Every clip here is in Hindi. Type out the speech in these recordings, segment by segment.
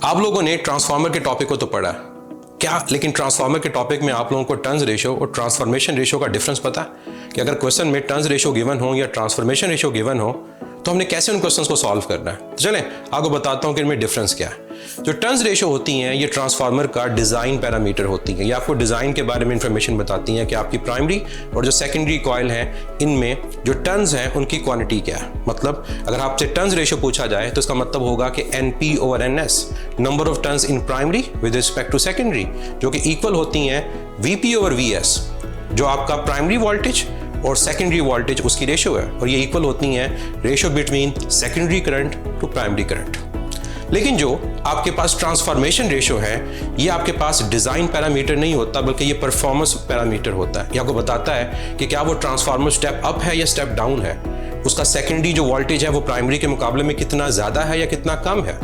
आप लोगों ने ट्रांसफार्मर के टॉपिक को तो पढ़ा क्या, लेकिन ट्रांसफार्मर के टॉपिक में आप लोगों को टर्न्स रेशो और ट्रांसफॉर्मेशन रेशो का डिफरेंस पता कि अगर क्वेश्चन में टर्न्स रेशो गिवन हो या ट्रांसफॉर्मेशन रेशो गिवन हो तो हमने कैसे उन क्वेश्चंस को सॉल्व करना है। तो चलें आपको बताता हूं कि इनमें डिफरेंस क्या है। जो टर्न्स रेशो होती हैं ये ट्रांसफार्मर का डिज़ाइन पैरामीटर होती हैं। ये आपको डिज़ाइन के बारे में इंफॉर्मेशन बताती हैं कि आपकी प्राइमरी और जो सेकेंडरी कॉइल हैं इनमें जो टर्न्स हैं उनकी क्वांटिटी क्या है। मतलब अगर आपसे टर्न्स रेशो पूछा जाए तो इसका मतलब होगा कि NP over NS, number of turns in primary with respect to secondary, जो कि इक्वल होती हैं VP ओवर VS, जो आपका प्राइमरी वोल्टेज और सेकेंडरी वोल्टेज उसकी रेशो है, और ये इक्वल होती हैं ratio between secondary current to primary current. लेकिन जो आपके पास ट्रांसफॉर्मेशन रेशो है ये आपके पास डिज़ाइन पैरामीटर नहीं होता बल्कि ये परफॉर्मेंस पैरामीटर होता है। ये आपको बताता है कि क्या वो ट्रांसफार्मर स्टेप अप है या स्टेप डाउन है, उसका सेकेंडरी जो वोल्टेज है वो प्राइमरी के मुकाबले में कितना ज़्यादा है या कितना कम है।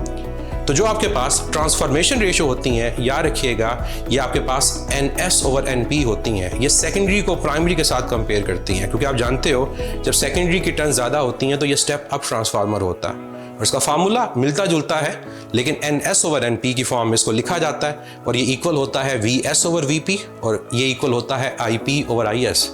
तो जो आपके पास ट्रांसफॉर्मेशन रेशो होती हैं याद रखिएगा ये आपके पास NS ओवर NP होती हैं। ये सेकेंडरी को प्राइमरी के साथ कंपेयर करती हैं, क्योंकि आप जानते हो जब सेकेंडरी की टर्न ज़्यादा होती हैं तो ये स्टेप अप ट्रांसफार्मर होता है और इसका फार्मूला मिलता जुलता है, लेकिन NS ओवर NP की फॉर्म में इसको लिखा जाता है और ये इक्वल होता है VS ओवर VP और ये इक्वल होता है IP ओवर IS।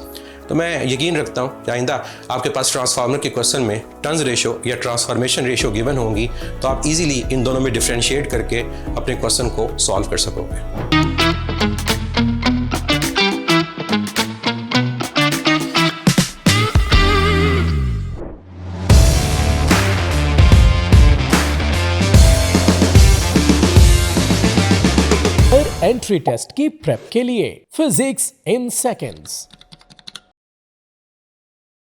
तो मैं यकीन रखता हूँ कि आइंदा आपके पास ट्रांसफार्मर के क्वेश्चन में टर्न्स रेशो या ट्रांसफॉर्मेशन रेशो गिवन होंगी तो आप इजीली इन दोनों में डिफरेंशिएट करके अपने क्वेश्चन को सॉल्व कर सकोगे। एंट्री टेस्ट की प्रेप के लिए फिजिक्स इन सेकंड्स।